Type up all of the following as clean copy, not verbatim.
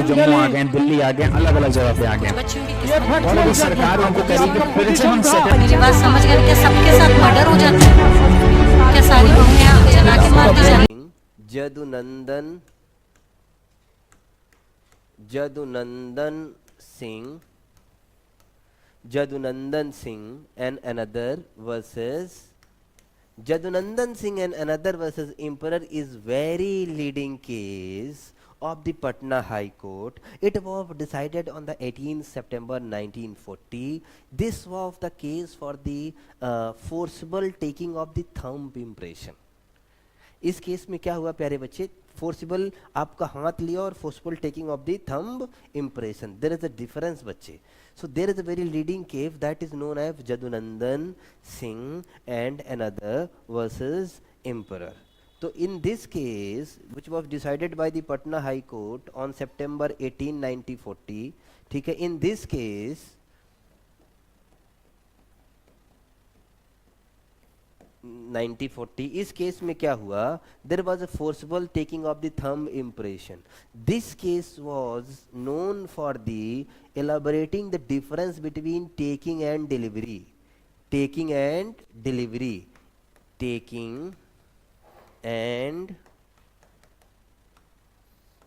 जम्मू आ गए, दिल्ली आ गए, अलग अलग जगह पे आ गए, और अभी सरकार उनको कह रही है कि फिर से हम मेरी बात समझ गए? क्या सबके साथ मर्डर हो जाता है? क्या सारी बहुएं जला के मार दी जाती हैं? Jadunandan Jadunandan Singh Jadunandan Singh and another versus Emperor is very leading case of the Patna High Court. It was decided on the 18th September 1940. This was the case for the forcible taking of the thumb impression. इस case में क्या हुआ प्यारे बच्चे, forcible आपका हाथ लिया और forceful taking off the thumb impression, there is a difference बच्चे. So there is a very leading case that is known as Jadunandan Singh and another versus emperor. तो in this case which was decided by the Patna high court on September 18, 1940, ठीक है, इन this case 1940, इस case में क्या हुआ, there was a forcible taking off the thumb impression. This case was known for the elaborating the difference between taking and delivery. taking and delivery taking and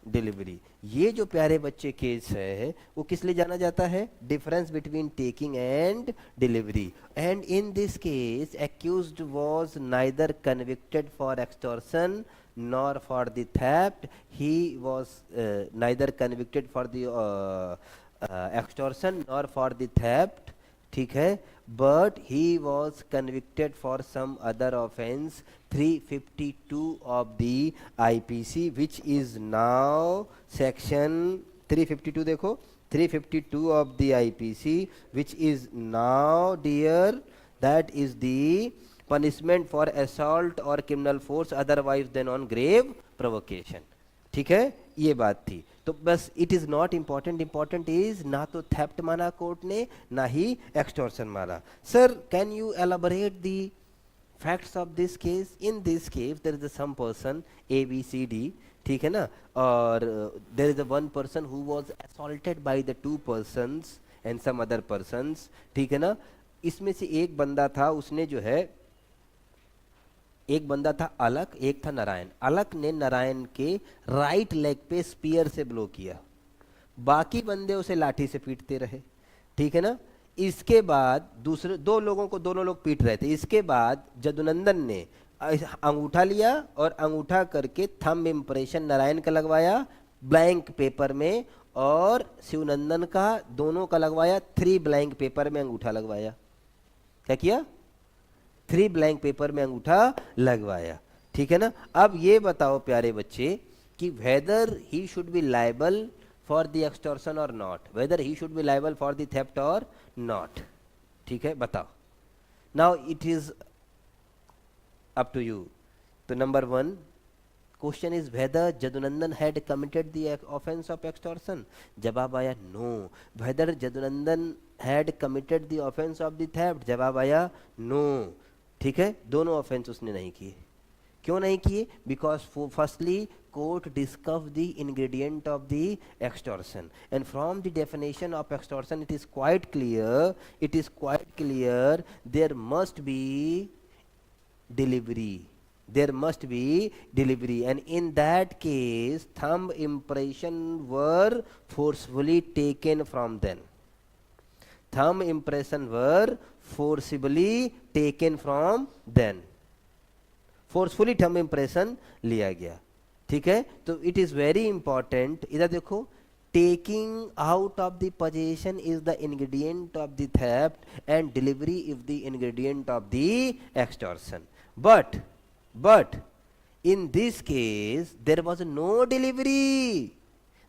delivery. ये जो प्यारे बच्चे case है वो किस लिए जाना जाता है, difference between taking and delivery. And in this case accused was neither convicted for extortion nor for the theft. He was neither convicted for the extortion nor for the theft, ठीक है, but he was convicted for some other offense 352 of the IPC, which is now section 352. देखो 352 of the IPC, which is now dear, that is the punishment for assault or criminal force otherwise than on grave provocation. ठीक है, ये बात थी. तो बस it is not important, important is ना तो थेफ्ट माना कोर्ट ने ना ही एक्सटॉर्शन माना. Sir can you elaborate the facts of this case. In this case there is some person ABCD, ठीक है ना, और there is one person who was assaulted by the two persons and some other persons, ठीक है ना. इसमें से एक बंदा था, उसने जो है, एक बंदा था अलक, एक था नारायण. अलक ने नारायण के राइट लेग पे स्पीयर से ब्लो किया, बाकी बंदे उसे लाठी से पीटते रहे, ठीक है ना. इसके बाद दूसरे दो लोगों को दोनों लोग पीट रहे थे. इसके बाद जदुनंदन ने अंगूठा लिया और अंगूठा करके थंब इंप्रेशन नारायण का लगवाया ब्लैंक पेपर में, और शिवनंदन का दोनों का लगवाया 3 ब्लैंक पेपर में अंगूठा लगवाया. क्या किया, 3 ब्लैंक पेपर में अंगूठा लगवाया, ठीक है ना. अब ये बताओ प्यारे बच्चे कि whether he should be liable for the extortion or not, whether he should be liable for the theft or not, ठीक है, बताओ. Now it is up to you. तो number 1 question is whether Jadunandan had committed the offence of extortion. जवाब आया no. Whether Jadunandan had committed the offence of the theft. जवाब आया no, ठीक है. दोनों ऑफेंस उसने नहीं किए. क्यों नहीं किए, because firstly court discuss the ingredient of the extortion, and from the definition of extortion it is quite clear there must be delivery, and in that case thumb impression were forcefully taken from them. Thumb impression were forcibly taken from them. Forcefully thumb impression लिया गया, ठीक है. तो it is very important. इधर देखो, taking out of the possession is the ingredient of the theft and delivery is the ingredient of the extortion. But in this case there was no delivery,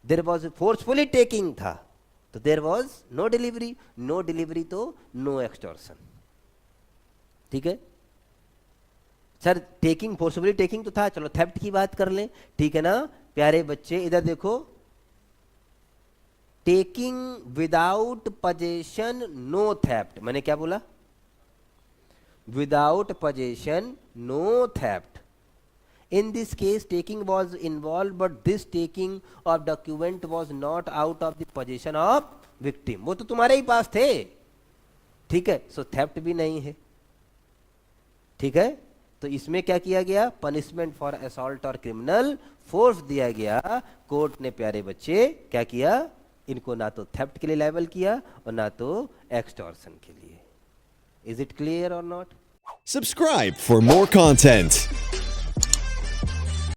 there was forcefully taking था, तो there was no delivery तो no extortion, ठीक है. Sir taking, forcefully taking तो था, चलो theft की बात कर लें, ठीक है ना प्यारे बच्चे. इधर देखो, taking without possession no theft. मैंने क्या बोला, without possession no theft. In this case, taking was involved, but this taking of document was not out of the possession of victim. वो तो तुम्हारे ही पास थे, ठीक है, सो थेफ्ट भी नहीं है, ठीक है. तो इसमें क्या किया गया, पनिशमेंट फॉर असॉल्ट और क्रिमिनल फोर्स दिया गया. कोर्ट ने प्यारे बच्चे क्या किया, इनको ना तो थेफ्ट के लिए लायबल किया और ना तो एक्सटॉर्शन के लिए. इज इट क्लियर और not? Subscribe for more content.